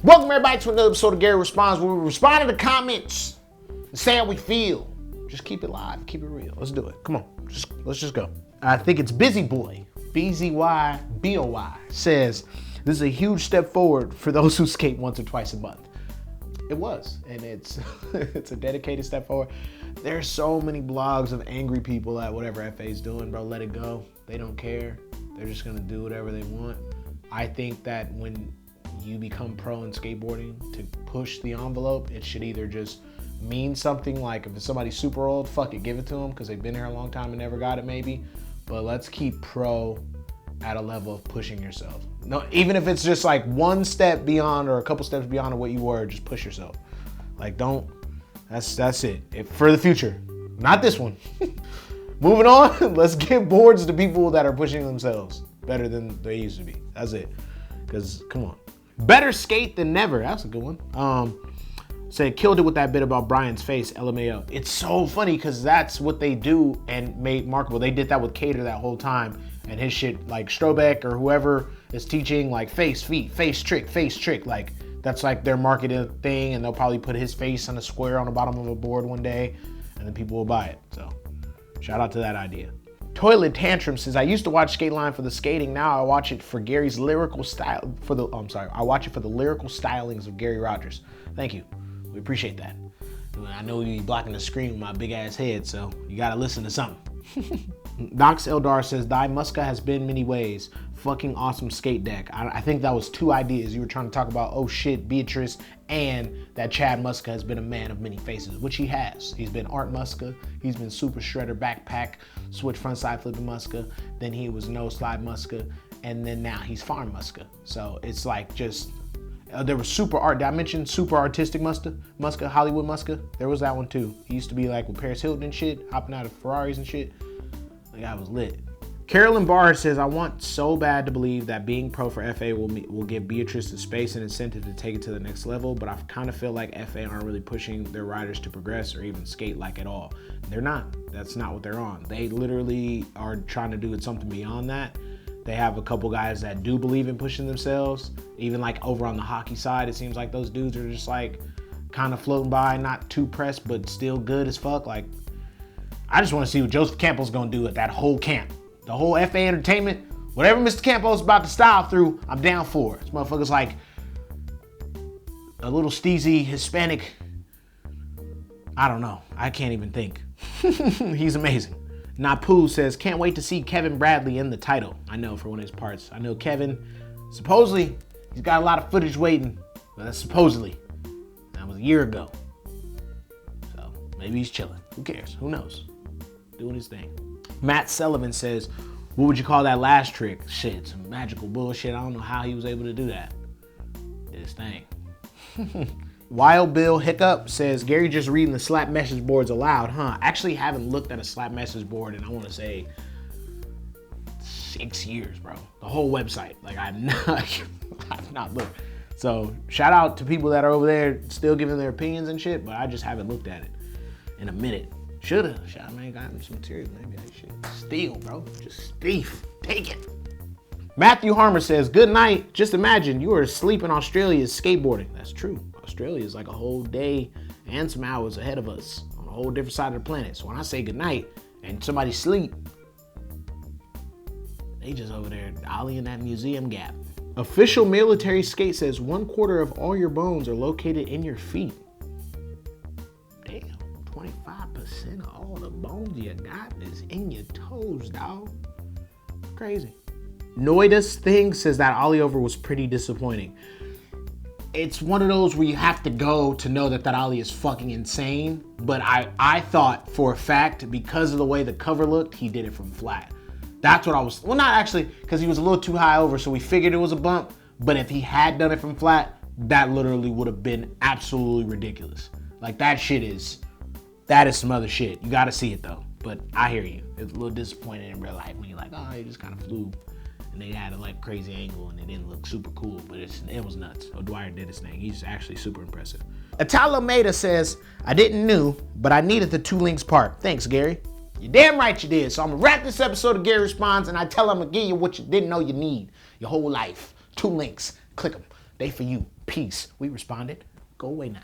Welcome everybody to another episode of Gary Responds, where we respond to the comments and say how we feel. Just keep it live, keep it real. Let's do it. Come on, let's just go. I think it's Busy Boy, BZYBOY, says, this is a huge step forward for those who skate once or twice a month. It was, and it's it's a dedicated step forward. There's so many blogs of angry people at whatever FA is doing, bro. Let it go. They don't care. They're just gonna do whatever they want. I think that when you become pro in skateboarding, to push the envelope, it should either just mean something, like if it's somebody super old, fuck it, give it to them because they've been here a long time and never got it maybe. But let's keep pro at a level of pushing yourself. No, even if it's just like one step beyond or a couple steps beyond what you were, just push yourself. Like that's it. For the future, not this one. Moving on, let's give boards to people that are pushing themselves better than they used to be. That's it. Because come on. Better skate than never. That's a good one. Said killed it with that bit about Brian's face, LMAO. It's so funny because that's what they do and made marketable. They did that with Kader that whole time, and his shit, like Strobeck or whoever is teaching, like face, feet, face trick. Like that's like their marketing thing, and they'll probably put his face on a square on the bottom of a board one day, and then people will buy it. So shout out to that idea. Toilet Tantrum says, I used to watch Skateline for the skating. Now I watch it for Gary's lyrical style. I watch it for the lyrical stylings of Gary Rogers. Thank you. We appreciate that. I know you blocking the screen with my big ass head, so you gotta listen to something. Nox Eldar says, Thy Muska has been many ways. Fucking awesome skate deck. I think that was two ideas. You were trying to talk about, oh shit, Beatrice, and that Chad Muska has been a man of many faces, which he has. He's been Art Muska. He's been Super Shredder Backpack, Switch Frontside Flipping Muska. Then he was No Slide Muska. And then now he's Farm Muska. So it's like just, there was Super Art. Did I mention Super Artistic Muska, Hollywood Muska? There was that one too. He used to be like with Paris Hilton and shit, hopping out of Ferraris and shit. The guy was lit. Carolyn Barr says, I want so bad to believe that being pro for FA will give Beatrice the space and incentive to take it to the next level, but I kind of feel like FA aren't really pushing their riders to progress or even skate like at all. They're not. That's not what they're on. They literally are trying to do something beyond that. They have a couple guys that do believe in pushing themselves. Even like over on the hockey side, it seems like those dudes are just like kind of floating by, not too pressed, but still good as fuck. Like, I just want to see what Joseph Campbell's gonna do at that whole camp. The whole FA entertainment, whatever Mr. Campbell's about to style through, I'm down for. This motherfucker's like a little steezy Hispanic. I don't know. I can't even think. He's amazing. Napu says, can't wait to see Kevin Bradley in the title. I know, for one of his parts. I know Kevin, supposedly, he's got a lot of footage waiting, but that's supposedly. That was a year ago. So maybe he's chilling. Who cares? Who knows? Doing his thing. Matt Sullivan says, what would you call that last trick? Shit, some magical bullshit. I don't know how he was able to do that. Did his thing. Wild Bill Hiccup says, Gary just reading the slap message boards aloud, huh? I actually haven't looked at a slap message board in, I want to say, 6 years, bro. The whole website. Like, I've not looked. So shout out to people that are over there still giving their opinions and shit, but I just haven't looked at it in a minute. Shoulda. I mean, gotten some material. Maybe I should steal, bro. Just thief. Take it. Matthew Harmer says, good night. Just imagine you are asleep in Australia skateboarding. That's true. Australia is like a whole day and some hours ahead of us on a whole different side of the planet. So when I say good night and somebody sleep, they just over there ollieing that museum gap. Official Military Skate says 1/4 of all your bones are located in your feet. Damn, 25% of all the bones you got is in your toes, dog. Crazy. Noidus Thing says that ollie over was pretty disappointing. It's one of those where you have to go to know that ollie is fucking insane. But I thought for a fact, because of the way the cover looked, he did it from flat. That's what I was, well, not actually, because he was a little too high over, so we figured it was a bump. But if he had done it from flat, that literally would have been absolutely ridiculous. Like, that is some other shit. You gotta see it though. But I hear you. It's a little disappointing in real life when you're like, oh, he just kind of flew. And they had a like crazy angle and it didn't look super cool, but it was nuts. ODwyer did his thing. He's actually super impressive. Atalameda says, I didn't know, but I needed the 2 links part. Thanks, Gary. You're damn right you did. So I'm gonna wrap this episode of Gary Responds, and I tell him I'm gonna give you what you didn't know you need your whole life. 2 links. Click them. They for you. Peace. We responded. Go away now.